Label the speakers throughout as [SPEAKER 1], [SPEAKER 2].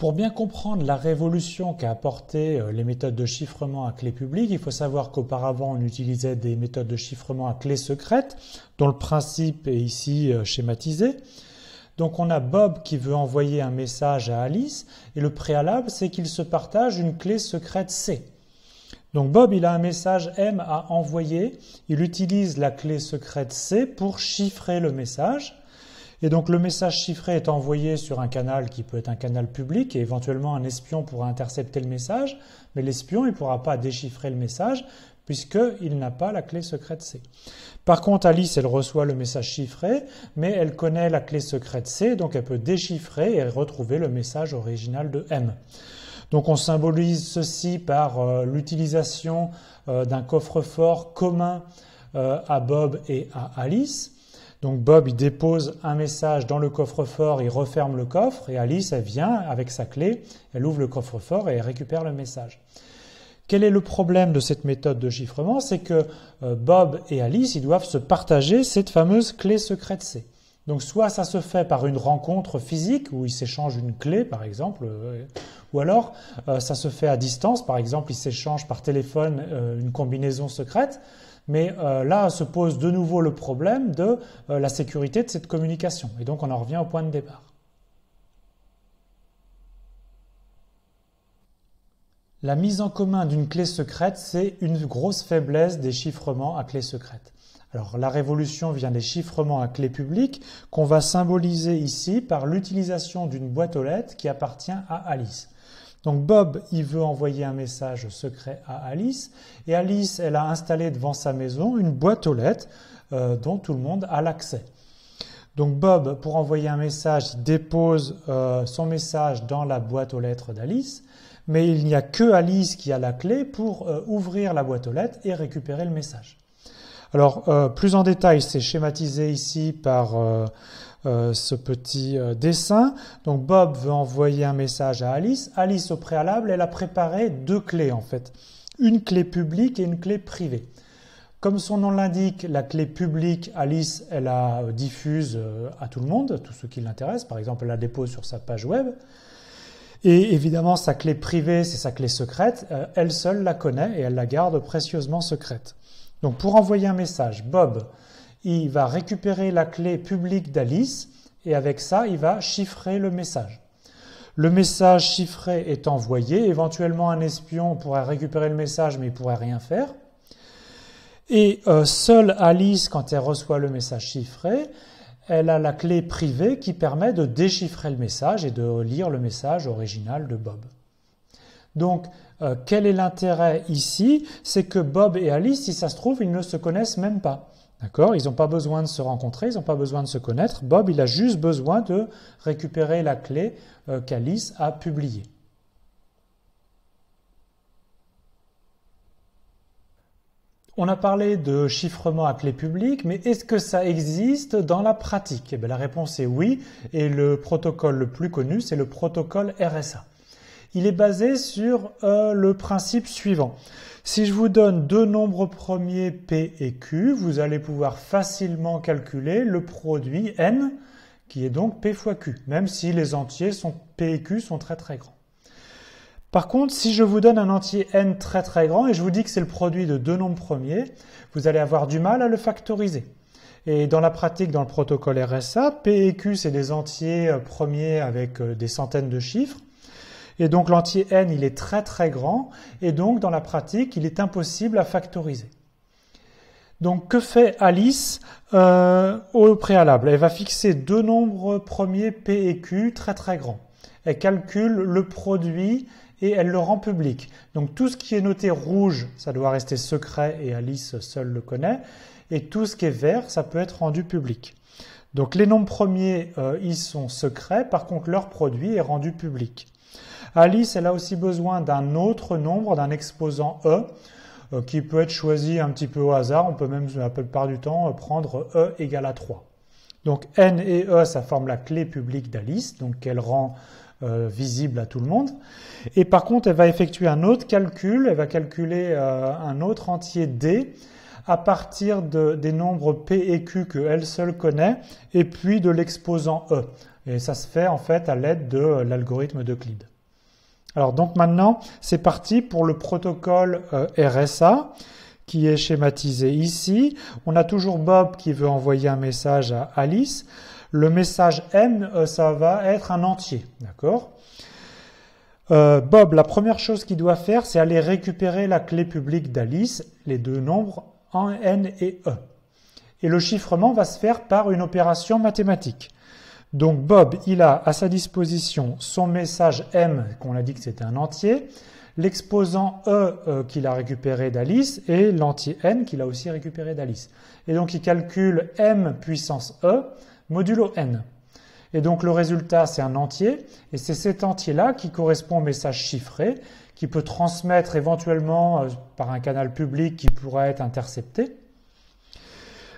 [SPEAKER 1] Pour bien comprendre la révolution qu'a apporté les méthodes de chiffrement à clé publique, il faut savoir qu'auparavant on utilisait des méthodes de chiffrement à clé secrète, dont le principe est ici schématisé. Donc on a Bob qui veut envoyer un message à Alice, et le préalable c'est qu'il se partage une clé secrète C. Donc Bob il a un message M à envoyer, il utilise la clé secrète C pour chiffrer le message. Et donc le message chiffré est envoyé sur un canal qui peut être un canal public et éventuellement un espion pourra intercepter le message, mais l'espion ne pourra pas déchiffrer le message puisqu'il n'a pas la clé secrète C. Par contre, Alice, elle reçoit le message chiffré, mais elle connaît la clé secrète C, donc elle peut déchiffrer et retrouver le message original de M. Donc on symbolise ceci par l'utilisation d'un coffre-fort commun à Bob et à Alice. Donc Bob, il dépose un message dans le coffre-fort, il referme le coffre et Alice, elle vient avec sa clé, elle ouvre le coffre-fort et elle récupère le message. Quel est le problème de cette méthode de chiffrement? C'est que Bob et Alice, ils doivent se partager cette fameuse clé secrète C. Donc soit ça se fait par une rencontre physique où ils s'échangent une clé par exemple, ou alors ça se fait à distance, par exemple ils s'échangent par téléphone une combinaison secrète. Mais là se pose de nouveau le problème de la sécurité de cette communication. Et donc on en revient au point de départ. La mise en commun d'une clé secrète, c'est une grosse faiblesse des chiffrements à clé secrète. Alors la révolution vient des chiffrements à clé publique qu'on va symboliser ici par l'utilisation d'une boîte aux lettres qui appartient à Alice. Donc Bob, il veut envoyer un message secret à Alice et Alice, elle a installé devant sa maison une boîte aux lettres dont tout le monde a l'accès. Donc Bob, pour envoyer un message, il dépose son message dans la boîte aux lettres d'Alice, mais il n'y a que Alice qui a la clé pour ouvrir la boîte aux lettres et récupérer le message. Alors, plus en détail, c'est schématisé ici par ce petit dessin. Donc Bob veut envoyer un message à Alice. Alice, au préalable, elle a préparé deux clés en fait. Une clé publique et une clé privée. Comme son nom l'indique, la clé publique, Alice, elle la diffuse à tout le monde, tous ceux qui l'intéressent. Par exemple, elle la dépose sur sa page web. Et évidemment, sa clé privée, c'est sa clé secrète. Elle seule la connaît et elle la garde précieusement secrète. Donc pour envoyer un message, Bob, il va récupérer la clé publique d'Alice et avec ça, il va chiffrer le message. Le message chiffré est envoyé, éventuellement un espion pourrait récupérer le message mais il ne pourrait rien faire. Et seule Alice, quand elle reçoit le message chiffré, elle a la clé privée qui permet de déchiffrer le message et de lire le message original de Bob. Donc, quel est l'intérêt ici? C'est que Bob et Alice, si ça se trouve, ils ne se connaissent même pas. D'accord? Ils n'ont pas besoin de se rencontrer, ils n'ont pas besoin de se connaître. Bob, il a juste besoin de récupérer la clé qu'Alice a publiée. On a parlé de chiffrement à clé publique, mais est-ce que ça existe dans la pratique? Eh bien, la réponse est oui, et le protocole le plus connu, c'est le protocole RSA. Il est basé sur le principe suivant. Si je vous donne deux nombres premiers P et Q, vous allez pouvoir facilement calculer le produit N, qui est donc P fois Q, même si les entiers P et Q sont très très grands. Par contre, si je vous donne un entier N très très grand et je vous dis que c'est le produit de deux nombres premiers, vous allez avoir du mal à le factoriser. Et dans la pratique, dans le protocole RSA, P et Q, c'est des entiers premiers avec des centaines de chiffres. Et donc l'entier N, il est très très grand, et donc dans la pratique, il est impossible à factoriser. Donc que fait Alice au préalable? Elle va fixer deux nombres premiers P et Q très très grands. Elle calcule le produit et elle le rend public. Donc tout ce qui est noté rouge, ça doit rester secret et Alice seule le connaît. Et tout ce qui est vert, ça peut être rendu public. Donc les nombres premiers, ils sont secrets, par contre leur produit est rendu public. Alice, elle a aussi besoin d'un autre nombre, d'un exposant E, qui peut être choisi un petit peu au hasard. On peut même, la plupart du temps, prendre E égale à 3. Donc N et E, ça forme la clé publique d'Alice, donc qu'elle rend visible à tout le monde. Et par contre, elle va effectuer un autre calcul, elle va calculer un autre entier D à partir des nombres P et Q qu'elle seule connaît, et puis de l'exposant E. Et ça se fait en fait à l'aide de l'algorithme d'Euclide. Alors donc maintenant, c'est parti pour le protocole RSA qui est schématisé ici. On a toujours Bob qui veut envoyer un message à Alice. Le message M, ça va être un entier, d'accord? Bob, la première chose qu'il doit faire, c'est aller récupérer la clé publique d'Alice, les deux nombres N et E. Et le chiffrement va se faire par une opération mathématique. Donc Bob, il a à sa disposition son message M, qu'on a dit que c'était un entier, l'exposant E qu'il a récupéré d'Alice et l'entier N qu'il a aussi récupéré d'Alice. Et donc il calcule M puissance E modulo N. Et donc le résultat, c'est un entier, et c'est cet entier-là qui correspond au message chiffré, qui peut transmettre éventuellement par un canal public qui pourrait être intercepté.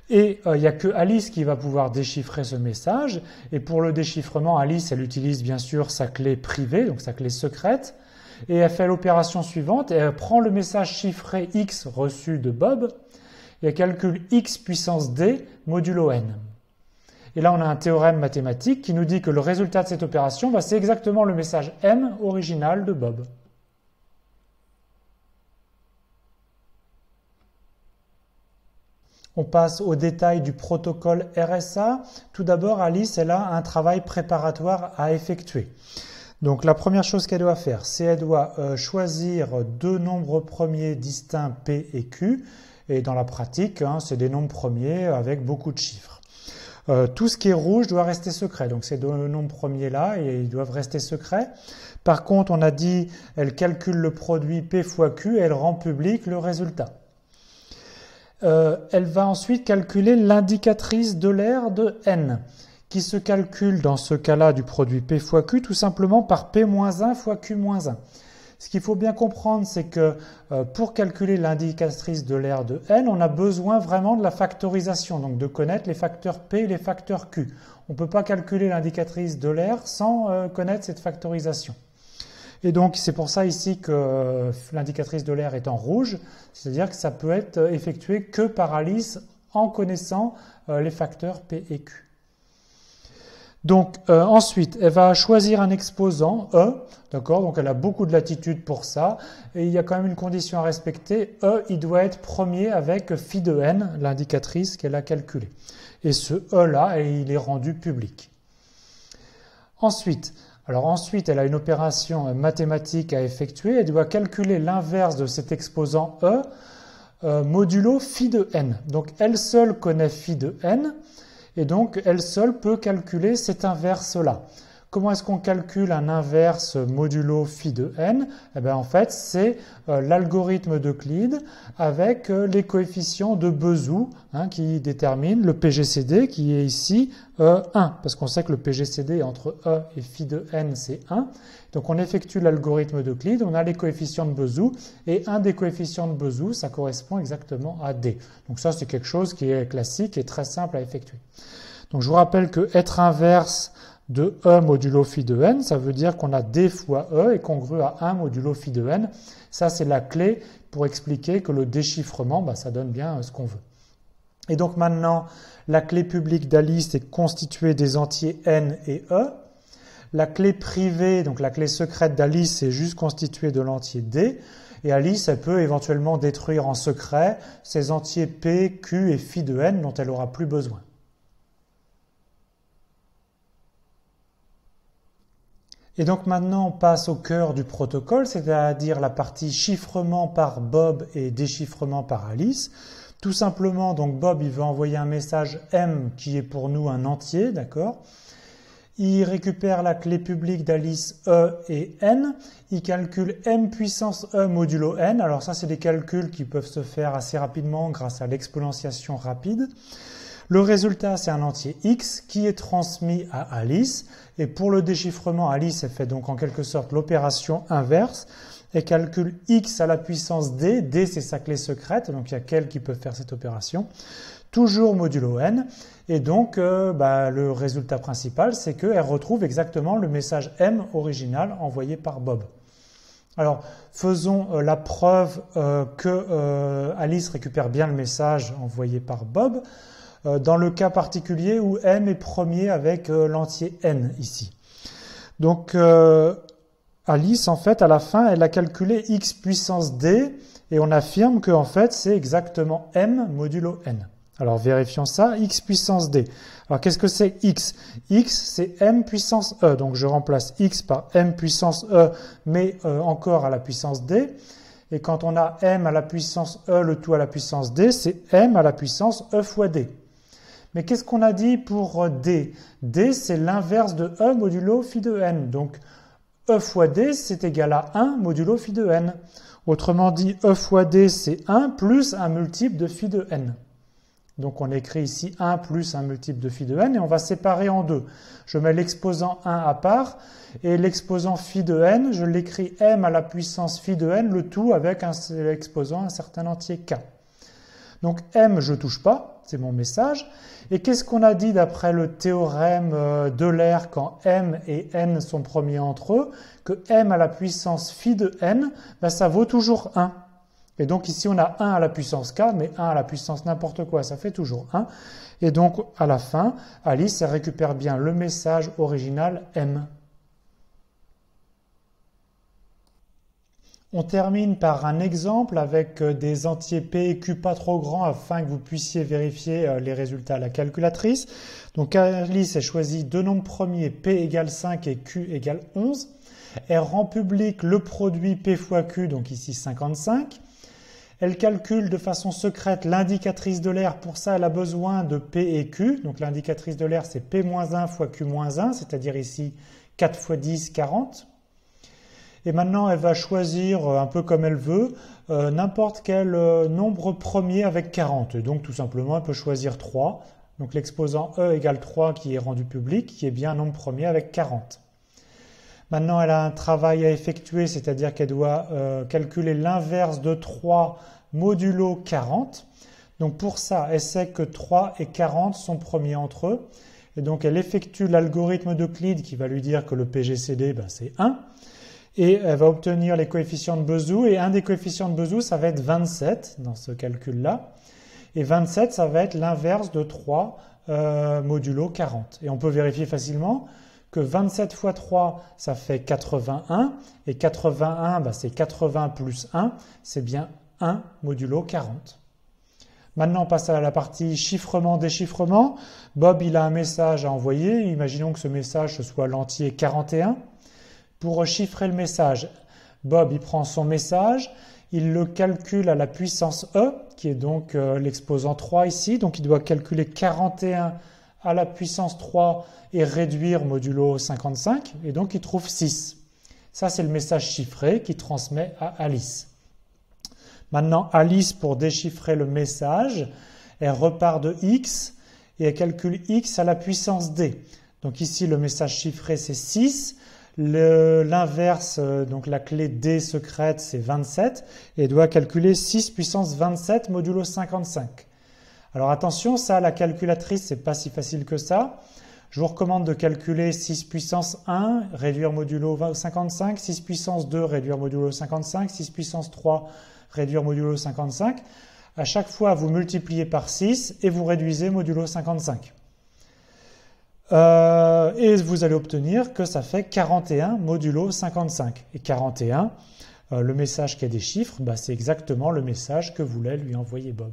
[SPEAKER 1] Et il n'y a que Alice qui va pouvoir déchiffrer ce message. Et pour le déchiffrement, Alice, elle utilise bien sûr sa clé privée, donc sa clé secrète. Et elle fait l'opération suivante, et elle prend le message chiffré X reçu de Bob, et elle calcule X puissance D modulo N. Et là, on a un théorème mathématique qui nous dit que le résultat de cette opération, c'est exactement le message M original de Bob. On passe aux détails du protocole RSA. Tout d'abord, Alice, elle a un travail préparatoire à effectuer. Donc la première chose qu'elle doit faire, c'est qu'elle doit choisir deux nombres premiers distincts P et Q. Et dans la pratique, c'est des nombres premiers avec beaucoup de chiffres. Tout ce qui est rouge doit rester secret. Donc ces deux nombres premiers-là, ils doivent rester secrets. Par contre, on a dit, elle calcule le produit P fois Q et elle rend public le résultat. Elle va ensuite calculer l'indicatrice de l'aire de N, qui se calcule dans ce cas-là du produit P fois Q tout simplement par P-1 fois Q-1. Ce qu'il faut bien comprendre, c'est que pour calculer l'indicatrice de l'aire de N, on a besoin vraiment de la factorisation, donc de connaître les facteurs P et les facteurs Q. On ne peut pas calculer l'indicatrice de l'aire sans connaître cette factorisation. Et donc, c'est pour ça ici que l'indicatrice de l'aire est en rouge, c'est-à-dire que ça peut être effectué que par Alice en connaissant les facteurs P et Q. Donc, ensuite, elle va choisir un exposant, E, d'accord, donc elle a beaucoup de latitude pour ça, et il y a quand même une condition à respecter, E, il doit être premier avec phi de N, l'indicatrice qu'elle a calculée. Et ce E-là, il est rendu public. Ensuite, elle a une opération mathématique à effectuer. Elle doit calculer l'inverse de cet exposant E modulo phi de n. Donc, elle seule connaît phi de n et donc elle seule peut calculer cet inverse-là. Comment est-ce qu'on calcule un inverse modulo phi de n? Eh bien, en fait, c'est l'algorithme d'Euclide avec les coefficients de Bezout qui déterminent le PGCD qui est ici 1, parce qu'on sait que le PGCD entre E et phi de n, c'est 1. Donc, on effectue l'algorithme d'Euclide, on a les coefficients de Bezout, et un des coefficients de Bezout, ça correspond exactement à D. Donc ça, c'est quelque chose qui est classique et très simple à effectuer. Donc, je vous rappelle que être inverse de E modulo phi de n, ça veut dire qu'on a D fois E est congru à 1 modulo phi de n. Ça, c'est la clé pour expliquer que le déchiffrement, ça donne bien ce qu'on veut. Et donc maintenant, la clé publique d'Alice est constituée des entiers N et E. La clé privée, donc la clé secrète d'Alice, est juste constituée de l'entier D. Et Alice, elle peut éventuellement détruire en secret ces entiers P, Q et phi de n dont elle n'aura plus besoin. Et donc maintenant, on passe au cœur du protocole, c'est-à-dire la partie chiffrement par Bob et déchiffrement par Alice. Tout simplement, donc Bob, il veut envoyer un message M qui est pour nous un entier, d'accord? Il récupère la clé publique d'Alice E et N. Il calcule M puissance E modulo N. Alors ça, c'est des calculs qui peuvent se faire assez rapidement grâce à l'exponentiation rapide. Le résultat, c'est un entier X qui est transmis à Alice. Et pour le déchiffrement, Alice, elle fait donc en quelque sorte l'opération inverse. Elle calcule X à la puissance D. D, c'est sa clé secrète, donc il y a qu'elle qui peut faire cette opération. Toujours modulo N. Et donc, le résultat principal, c'est qu'elle retrouve exactement le message M original envoyé par Bob. Alors, faisons la preuve que Alice récupère bien le message envoyé par Bob. Dans le cas particulier où M est premier avec l'entier N ici. Donc, Alice, en fait, à la fin, elle a calculé x puissance d, et on affirme que, en fait, c'est exactement m modulo n. Alors, vérifions ça, x puissance d. Alors, qu'est-ce que c'est x? X, c'est m puissance e. Donc, je remplace x par m puissance e, mais encore à la puissance d. Et quand on a m à la puissance e, le tout à la puissance d, c'est m à la puissance e fois d. Mais qu'est-ce qu'on a dit pour d? D, c'est l'inverse de e modulo phi de n. Donc, e fois d, c'est égal à 1 modulo phi de n. Autrement dit, e fois d, c'est 1 plus un multiple de phi de n. Donc, on écrit ici 1 plus un multiple de phi de n et on va séparer en deux. Je mets l'exposant 1 à part et l'exposant phi de n, je l'écris m à la puissance phi de n, le tout avec l'exposant un certain entier k. Donc, m, je ne touche pas, c'est mon message. Et qu'est-ce qu'on a dit d'après le théorème d'Euler quand m et n sont premiers entre eux? Que m à la puissance phi de n, ben, ça vaut toujours 1. Et donc ici, on a 1 à la puissance k, mais 1 à la puissance n'importe quoi, ça fait toujours 1. Et donc, à la fin, Alice, elle récupère bien le message original m. On termine par un exemple avec des entiers p et q pas trop grands afin que vous puissiez vérifier les résultats à la calculatrice. Donc Alice a choisi deux nombres premiers p égale 5 et q égale 11. Elle rend public le produit p fois q, donc ici 55. Elle calcule de façon secrète l'indicatrice d'Euler. Pour ça, elle a besoin de p et q. Donc l'indicatrice d'Euler, c'est p-1 fois q-1, c'est-à-dire ici 4 fois 10, 40. Et maintenant, elle va choisir, un peu comme elle veut, n'importe quel nombre premier avec 40. Et donc, tout simplement, elle peut choisir 3. Donc, l'exposant E égale 3 qui est rendu public, qui est bien un nombre premier avec 40. Maintenant, elle a un travail à effectuer, c'est-à-dire qu'elle doit calculer l'inverse de 3 modulo 40. Donc, pour ça, elle sait que 3 et 40 sont premiers entre eux. Et donc, elle effectue l'algorithme d'Euclide qui va lui dire que le PGCD, ben, c'est 1. Et elle va obtenir les coefficients de Bézout. Et un des coefficients de Bézout, ça va être 27 dans ce calcul-là. Et 27, ça va être l'inverse de 3 modulo 40. Et on peut vérifier facilement que 27 fois 3, ça fait 81. Et 81, bah, c'est 80 plus 1. C'est bien 1 modulo 40. Maintenant, on passe à la partie chiffrement-déchiffrement. Bob, il a un message à envoyer. Imaginons que ce message, ce soit l'entier 41. Pour chiffrer le message, Bob il prend son message, il le calcule à la puissance E, qui est donc l'exposant 3 ici. Donc il doit calculer 41 à la puissance 3 et réduire modulo 55. Et donc il trouve 6. Ça, c'est le message chiffré qu'il transmet à Alice. Maintenant, Alice, pour déchiffrer le message, elle repart de x et elle calcule x à la puissance d. Donc ici, le message chiffré, c'est 6. L'inverse, donc la clé D secrète, c'est 27 et doit calculer 6 puissance 27 modulo 55. Alors attention, ça, la calculatrice, c'est pas si facile que ça. Je vous recommande de calculer 6 puissance 1, réduire modulo 55, 6 puissance 2, réduire modulo 55, 6 puissance 3, réduire modulo 55. À chaque fois, vous multipliez par 6 et vous réduisez modulo 55. Et vous allez obtenir que ça fait 41 modulo 55. Et 41, le message qui a des chiffres, bah, c'est exactement le message que voulait lui envoyer Bob.